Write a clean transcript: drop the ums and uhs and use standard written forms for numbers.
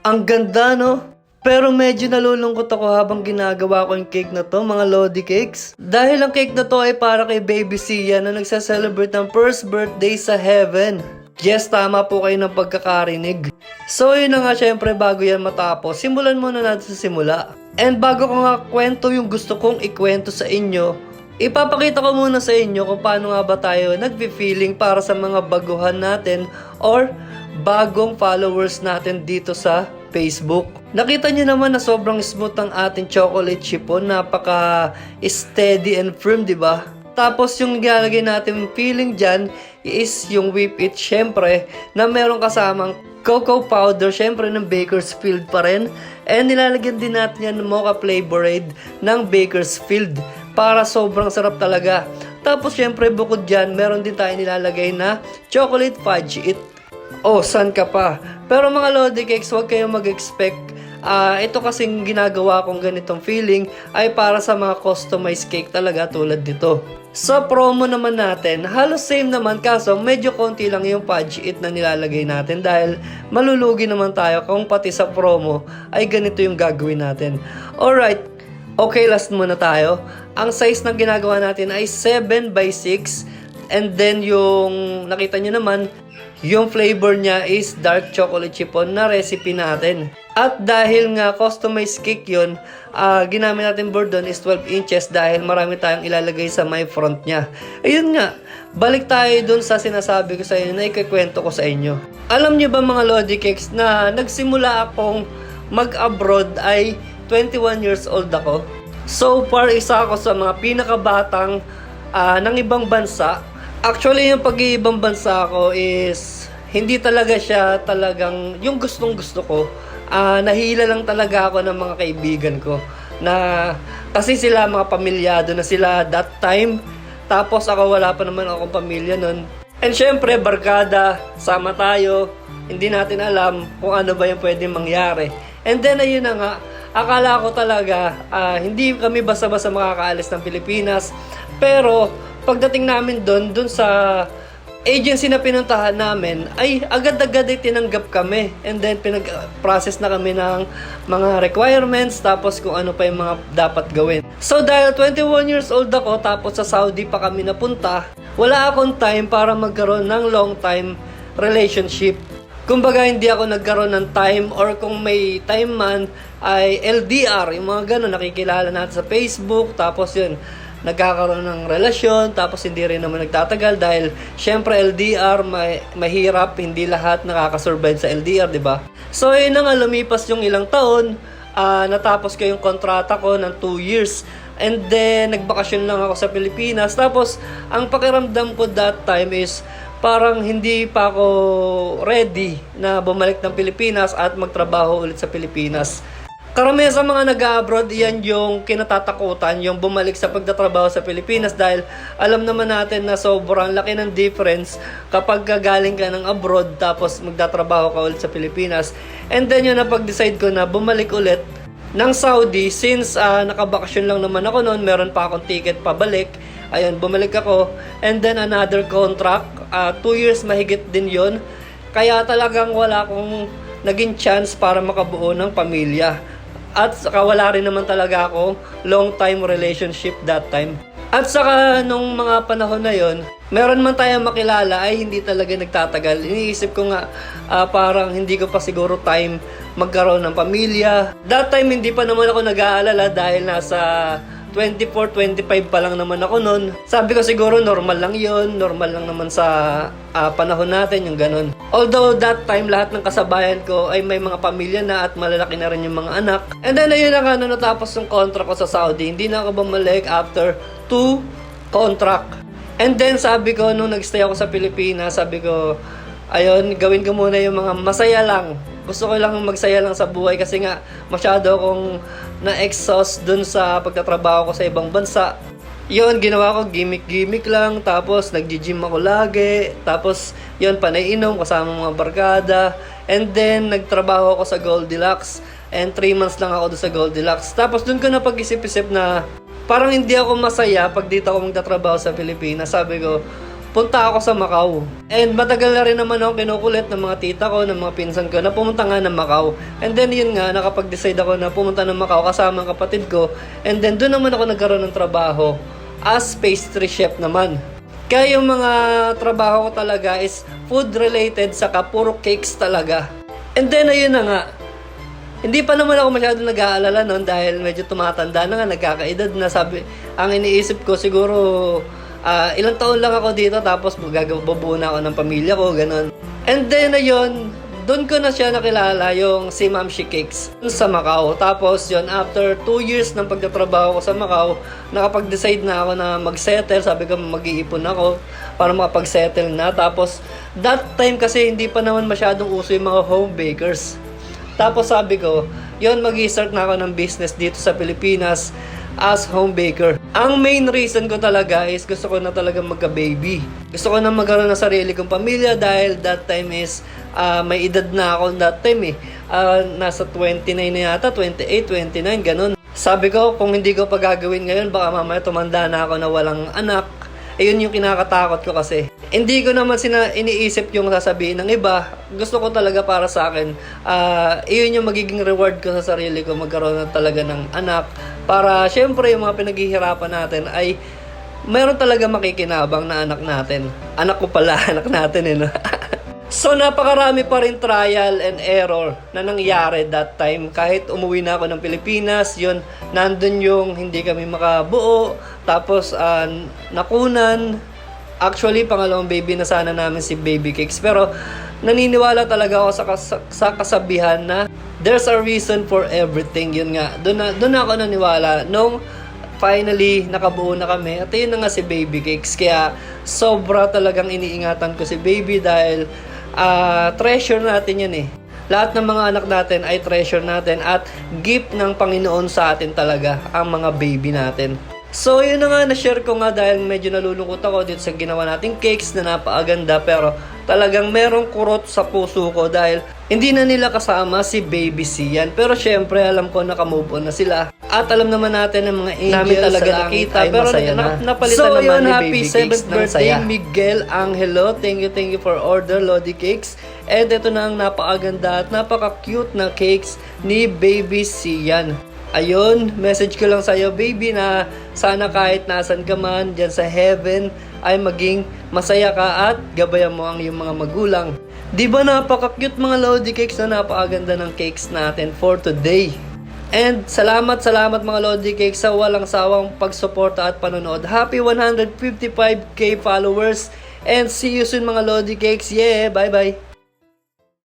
Ang ganda, no? Pero medyo nalulungkot ako habang ginagawa ko yung cake na to, mga Lodi Cakes. Dahil ang cake na to ay para kay Baby Sia na nagsa-celebrate ng first birthday sa heaven. Yes, tama po kayo ng pagkakarinig. So yun na nga, syempre bago yan matapos, simulan muna natin sa simula. And bago ko nga kwento yung gusto kong ikwento sa inyo, ipapakita ko muna sa inyo kung paano nga ba tayo nagpi-feeling para sa mga baguhan natin or bagong followers natin dito sa Facebook. Nakita nyo naman na sobrang smooth ang ating chocolate chiffon, napaka-steady and firm, di ba? Tapos yung nilalagay natin feeling dyan is yung whip it, syempre, na meron kasamang cocoa powder, syempre ng Bakersfield pa rin. And nilalagyan din natin yan ng mocha flavorade ng Bakersfield para sobrang sarap talaga. Tapos syempre bukod dyan, meron din tayo nilalagay na chocolate fudge it. Oh, san ka pa? Pero mga Lodi Cakes, huwag kayong mag-expect. Ito kasing ginagawa kong ganitong feeling ay para sa mga customized cake talaga tulad nito. Sa promo naman natin, halos same naman kaso medyo konti lang yung fudge it na nilalagay natin dahil malulugi naman tayo kung pati sa promo ay ganito yung gagawin natin. Alright, okay, last muna tayo. Ang size ng ginagawa natin ay 7x6 and then yung nakita nyo naman, yung flavor niya is dark chocolate chiffon na recipe natin. At dahil nga customized cake yun, ginamit natin board doon is 12 inches dahil marami tayong ilalagay sa my front niya. Ayun nga, balik tayo doon sa sinasabi ko sa inyo na ikikwento ko sa inyo. Alam niyo ba mga Lodi Cakes na nagsimula akong mag-abroad ay 21 years old ako. So far, isa ako sa mga pinakabatang ng ibang bansa. Actually, yung pag-iibang bansa ko is hindi talaga siya talagang yung gustong gusto ko. Nahila lang talaga ako ng mga kaibigan ko na kasi sila mga pamilyado na sila that time. Tapos ako wala pa naman akong pamilya nun. And syempre, barkada, sama tayo. Hindi natin alam kung ano ba yung pwedeng mangyari. And then ayun na nga, akala ko talaga hindi kami basta-basta makakaalis ng Pilipinas. Pero pagdating namin doon sa agency na pinuntahan namin, ay agad-agad ay tinanggap kami. And then pinag-process na kami ng mga requirements, tapos kung ano pa yung mga dapat gawin. So dahil 21 years old ako, tapos sa Saudi pa kami napunta, wala akong time para magkaroon ng long time relationship. Kumbaga hindi ako nagkaroon ng time, or kung may time man ay LDR, yung mga gano'n, nakikilala natin sa Facebook, tapos yun, nagkakaroon ng relasyon, tapos hindi rin naman nagtatagal dahil syempre LDR, mahirap, hindi lahat nakakasurvive sa LDR, di ba? So yun na nga, lumipas yung ilang taon, natapos ko yung kontrata ko ng 2 years. And then, nagbakasyon lang ako sa Pilipinas. Tapos, ang pakiramdam ko that time is parang hindi pa ako ready na bumalik ng Pilipinas at magtrabaho ulit sa Pilipinas. Karamihan sa mga nag-abroad, yan yung kinatatakutan, yung bumalik sa pagtatrabaho sa Pilipinas dahil alam naman natin na sobrang laki ng difference kapag galing ka ng abroad tapos magtatrabaho ka ulit sa Pilipinas. And then yun, napag-decide ko na bumalik ulit ng Saudi since nakabakasyon lang naman ako noon, meron pa akong ticket pabalik. Ayun, bumalik ako. And then another contract, 2 years mahigit din yon. Kaya talagang wala akong naging chance para makabuo ng pamilya. At saka wala rin naman talaga ako long time relationship that time. At saka nung mga panahon na yon, meron man tayong makilala ay hindi talaga nagtatagal. Iniisip ko nga parang hindi ko pa siguro time magkaroon ng pamilya. That time hindi pa naman ako nag-aalala dahil nasa 24, 25 pa lang naman ako noon. Sabi ko siguro normal lang yon, normal lang naman sa panahon natin yung ganun. Although that time lahat ng kasabayan ko ay may mga pamilya na at malalaki na rin yung mga anak. And then ayun na nga, nung natapos yung contract ko sa Saudi, hindi na ako bumalik after 2 contract. And then sabi ko, nung nagstay ako sa Pilipinas, sabi ko, ayun, gawin ko muna yung mga masaya lang. Gusto ko lang magsaya lang sa buhay kasi nga masyado akong na-exhaust dun sa pagtatrabaho ko sa ibang bansa. Yun, ginawa ko gimmick lang, tapos nag-gym ako lagi, tapos yun, panay inom kasama mga barkada. And then nagtrabaho ako sa Goldilocks and 3 months lang ako doon sa Goldilocks. Tapos dun ko na pag-isip-isip na parang hindi ako masaya pag dito ako magtatrabaho sa Pilipinas. Sabi ko, punta ako sa Macau. And matagal na rin naman ako kinukulit ng mga tita ko, ng mga pinsan ko na pumunta nga ng Macau. And then yun nga, nakapag-decide ako na pumunta ng Macau kasama ang kapatid ko. And then doon naman ako nagkaroon ng trabaho as pastry chef naman. Kaya yung mga trabaho ko talaga is food related, saka puro cakes talaga. And then ayun na nga, hindi pa naman ako masyado nag-aalala noon dahil medyo tumatanda na nga, nagkakaedad na. Sabi, ang iniisip ko siguro ilang taon lang ako dito tapos bubuo na ako ng pamilya ko, ganun. And then ayun, doon ko na siya nakilala, yung si Ma'am She Cakes sa Macau. Tapos yun, after 2 years ng pagtatrabaho ko sa Macau, nakapag-decide na ako na mag-settle. Sabi ko mag-iipon ako para makapag-settle na. Tapos that time kasi hindi pa naman masyadong uso yung mga home bakers. Tapos sabi ko, yun, mag-i-start na ako ng business dito sa Pilipinas as home baker. Ang main reason ko talaga is gusto ko na talaga magka-baby. Gusto ko na magkaroon ng sarili kong pamilya dahil that time is may edad na ako that time eh. Nasa 29 na yata, 28, 29, ganun. Sabi ko, kung hindi ko pa gagawin ngayon, baka mamaya tumanda na ako na walang anak. Ayun yung kinakatakot ko kasi. Hindi ko naman iniisip yung sasabihin ng iba. Gusto ko talaga para sa akin. Iyon yung magiging reward ko sa sarili ko, magkaroon na talaga ng anak. Para syempre yung mga pinaghihirapan natin ay mayroon talaga makikinabang na anak natin. Anak ko pala, anak natin eh. No? So napakarami pa rin trial and error na nangyari that time. Kahit umuwi na ako ng Pilipinas, yun, nandun yung hindi kami makabuo. Tapos nakunan. Actually, pangalawang baby na sana namin si Baby Cakes. Pero naniniwala talaga ako sa kasabihan na there's a reason for everything. Yun nga, doon ako naniwala. Nung finally, nakabuo na kami. At yun na nga si Baby Cakes. Kaya sobra talagang iniingatan ko si Baby dahil treasure natin yan eh. Lahat ng mga anak natin ay treasure natin at gift ng Panginoon sa atin talaga ang mga baby natin. So yun na nga, na-share ko nga dahil medyo nalulungkot ako dito sa ginawa nating cakes na napakaganda, pero talagang merong kurot sa puso ko dahil hindi na nila kasama si Baby Sian. Pero syempre alam ko nakamove on na sila. At alam naman natin ng mga angels talaga sa nakita, pero napalitan so, naman ni Baby Cakes. So yun, happy 7th birthday Miguel Angelo. Thank you for order Lodi Cakes. And ito na ang napakaganda at napaka-cute na cakes ni Baby Sian. Ayun, message ko lang sa'yo, baby, na sana kahit nasan ka man dyan sa heaven ay maging masaya ka at gabayan mo ang iyong mga magulang. Di ba napaka-cute mga Lodi Cakes na napakaganda ng cakes natin for today. And salamat mga Lodi Cakes sa walang sawang pagsuporta at panonood. Happy 155k followers and see you soon mga Lodi Cakes. Yeah, bye-bye!